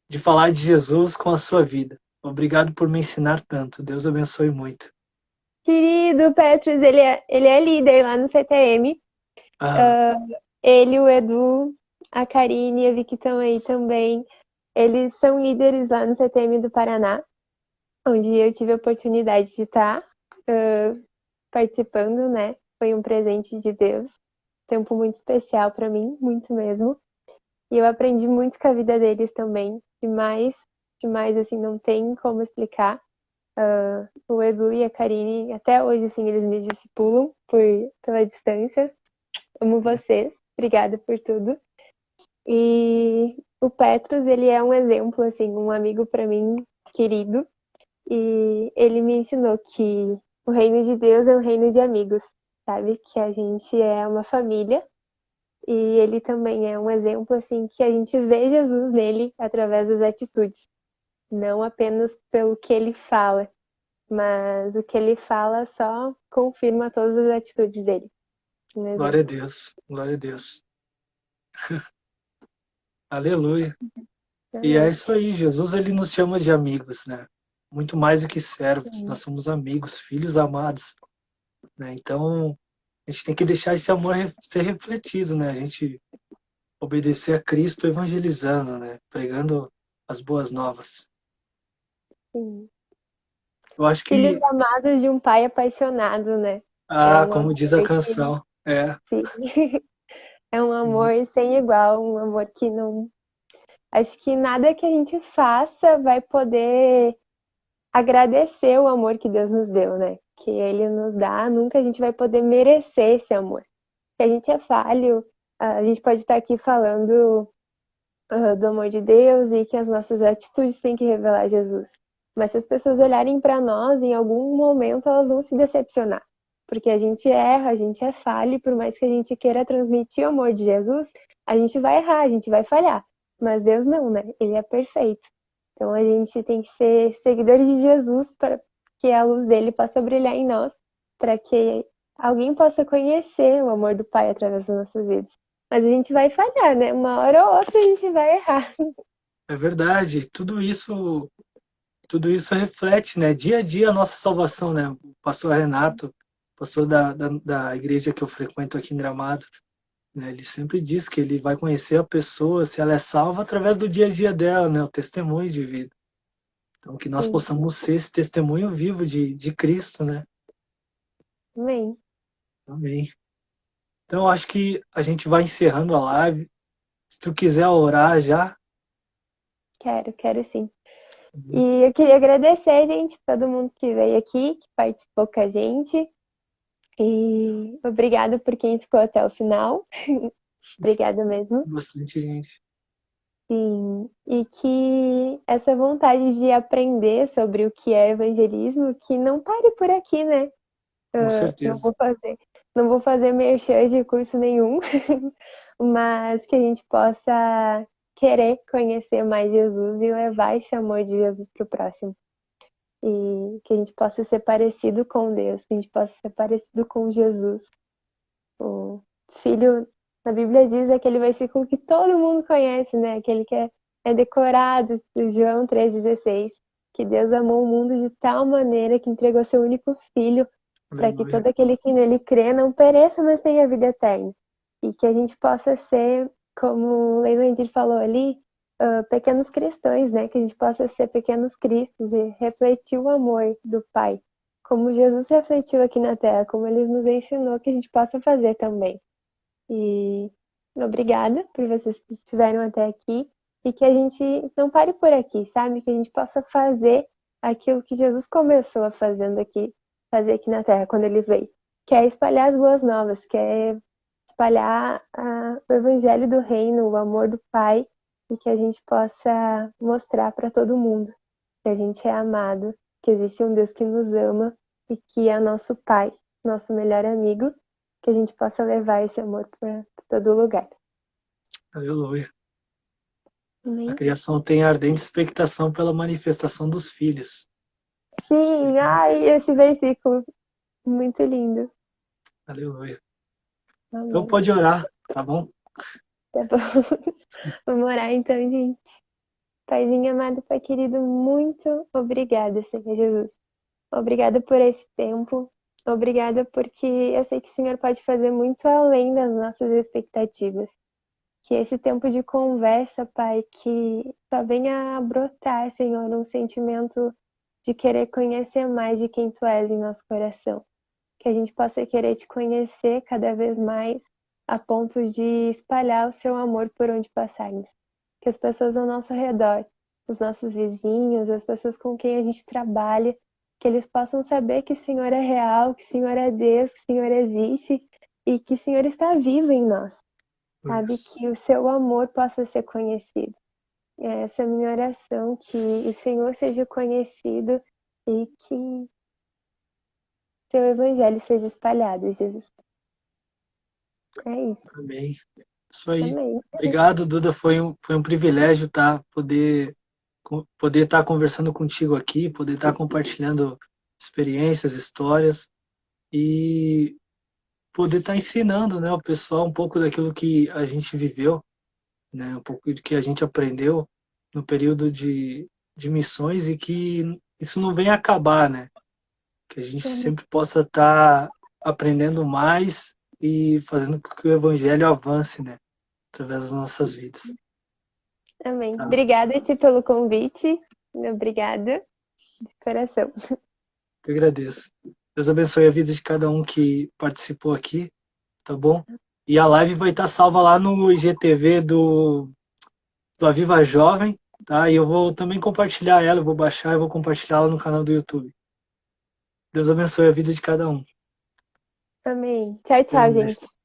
Speaker 1: de falar de Jesus com a sua vida. Obrigado por me ensinar tanto. Deus abençoe muito.
Speaker 2: Querido Petrus, ele é líder lá no CTM.
Speaker 1: Ah,
Speaker 2: Ele, o Edu, a Karine e a Vicky estão aí também. Eles são líderes lá no CTM do Paraná, onde eu tive a oportunidade de estar participando, né? Foi um presente de Deus. Tempo muito especial para mim, muito mesmo. E eu aprendi muito com a vida deles também. Demais, assim, não tem como explicar. O Edu e a Karine, até hoje, assim, eles me discipulam pela distância. Amo vocês. Obrigada por tudo. E o Petrus, ele é um exemplo, assim, um amigo para mim querido. E ele me ensinou que o reino de Deus é um reino de amigos, sabe? Que a gente é uma família. E ele também é um exemplo, assim, que a gente vê Jesus nele através das atitudes. Não apenas pelo que ele fala, mas o que ele fala só confirma todas as atitudes dele. Um
Speaker 1: glória a
Speaker 2: exemplo.
Speaker 1: Deus. Glória a Deus. Aleluia. E é
Speaker 2: Amém.
Speaker 1: isso aí, Jesus ele nos chama de amigos, né? Muito mais do que servos, nós somos amigos, filhos amados, né? Então, a gente tem que deixar esse amor ser refletido, né? A gente obedecer a Cristo evangelizando, né? Pregando as boas novas.
Speaker 2: Sim.
Speaker 1: Eu acho
Speaker 2: Filhos
Speaker 1: que,
Speaker 2: amados de um pai apaixonado, né? É um amor
Speaker 1: como diz a
Speaker 2: que,
Speaker 1: canção,
Speaker 2: sim, é um amor sem igual, um amor que não. Acho que nada que a gente faça vai poder agradecer o amor que Deus nos deu, né? Que Ele nos dá, nunca a gente vai poder merecer esse amor. Que a gente é falho, a gente pode estar aqui falando do amor de Deus e que as nossas atitudes têm que revelar Jesus. Mas se as pessoas olharem para nós, em algum momento elas vão se decepcionar. Porque a gente erra, a gente é falho, e por mais que a gente queira transmitir o amor de Jesus, a gente vai errar, a gente vai falhar. Mas Deus não, né? Ele é perfeito. Então a gente tem que ser seguidores de Jesus para que a luz dele possa brilhar em nós, para que alguém possa conhecer o amor do Pai através das nossas vidas. Mas a gente vai falhar, né? Uma hora ou outra a gente vai errar.
Speaker 1: é verdade. Tudo isso reflete, né? Dia a dia a nossa salvação, né? O pastor Renato, pastor da igreja que eu frequento aqui em Gramado, né? Ele sempre diz que ele vai conhecer a pessoa se ela é salva através do dia a dia dela, né? O testemunho de vida. Então, que nós
Speaker 2: Sim,
Speaker 1: possamos ser esse testemunho vivo de Cristo, né?
Speaker 2: amém.
Speaker 1: Amém. Então, acho que a gente vai encerrando a live. Se tu quiser orar já.
Speaker 2: Quero sim. E eu queria agradecer, gente, todo mundo que veio aqui, que participou com a gente. E obrigada por quem ficou até o final. Obrigada mesmo.
Speaker 1: Bastante gente.
Speaker 2: Sim. E que essa vontade de aprender sobre o que é evangelismo, que não pare por aqui, né?
Speaker 1: Com
Speaker 2: Não
Speaker 1: certeza.
Speaker 2: vou fazer, não vou fazer merchan de curso nenhum, mas que a gente possa querer conhecer mais Jesus e levar esse amor de Jesus para o próximo. E que a gente possa ser parecido com Deus, que a gente possa ser parecido com Jesus. O filho, na Bíblia diz aquele versículo que todo mundo conhece, né? Aquele que é decorado, João 3,16, que Deus amou o mundo de tal maneira que entregou seu único filho para que
Speaker 1: Aleluia.
Speaker 2: todo aquele que nele crê não pereça, mas tenha vida eterna. E que a gente possa ser, como o Leilandir falou ali, pequenos cristãos, né? Que a gente possa ser pequenos cristos e refletir o amor do Pai, como Jesus refletiu aqui na Terra, como ele nos ensinou que a gente possa fazer também. E obrigada por vocês que estiveram até aqui e que a gente não pare por aqui, sabe? Que a gente possa fazer aquilo que Jesus começou a fazer aqui na Terra quando ele veio, que é espalhar as boas novas, que é espalhar o evangelho do reino, o amor do Pai, e que a gente possa mostrar para todo mundo que a gente é amado, que existe um Deus que nos ama e que é nosso Pai, nosso melhor amigo, que a gente possa levar esse amor para todo lugar.
Speaker 1: Aleluia. A
Speaker 2: Amém?
Speaker 1: criação tem ardente expectação pela manifestação dos filhos.
Speaker 2: Sim, ai, esse versículo, muito lindo.
Speaker 1: Aleluia. Então
Speaker 2: Amém.
Speaker 1: pode orar, tá bom?
Speaker 2: Tá bom. Vamos orar então, gente. Paizinho amado, Pai querido, muito obrigada, Senhor Jesus. Obrigada por esse tempo. Obrigada porque eu sei que o Senhor pode fazer muito além das nossas expectativas. Que esse tempo de conversa, Pai, que só venha a brotar, Senhor, um sentimento de querer conhecer mais de quem Tu és em nosso coração. Que a gente possa querer Te conhecer cada vez mais, a ponto de espalhar o Seu amor por onde passarmos. Que as pessoas ao nosso redor, os nossos vizinhos, as pessoas com quem a gente trabalha, que eles possam saber que o Senhor é real, que o Senhor é Deus, que o Senhor existe e que o Senhor está vivo em nós. Sabe, que o seu amor possa ser conhecido. Essa é a minha oração, que o Senhor seja conhecido e que seu evangelho seja espalhado, Jesus. É isso.
Speaker 1: Amém. Isso aí.
Speaker 2: Amém.
Speaker 1: Obrigado, Duda. Foi um privilégio, tá? Poder estar conversando contigo aqui, poder estar compartilhando experiências, histórias e poder estar ensinando, né, o pessoal um pouco daquilo que a gente viveu, né, um pouco do que a gente aprendeu no período de missões e que isso não venha acabar, né? Que a gente sempre possa estar aprendendo mais e fazendo com que o evangelho avance, né, através das nossas vidas.
Speaker 2: Amém.
Speaker 1: Tá?
Speaker 2: Obrigada, Ti, pelo convite. Obrigada de coração.
Speaker 1: Eu agradeço. Deus abençoe a vida de cada um que participou aqui, tá bom? E a live vai estar salva lá no IGTV do Aviva Jovem, tá? E eu vou também compartilhar ela, eu vou baixar e vou compartilhar ela no canal do YouTube. Deus abençoe a vida de cada um.
Speaker 2: Amém. Tchau,
Speaker 1: Até
Speaker 2: tchau,
Speaker 1: mais.
Speaker 2: gente.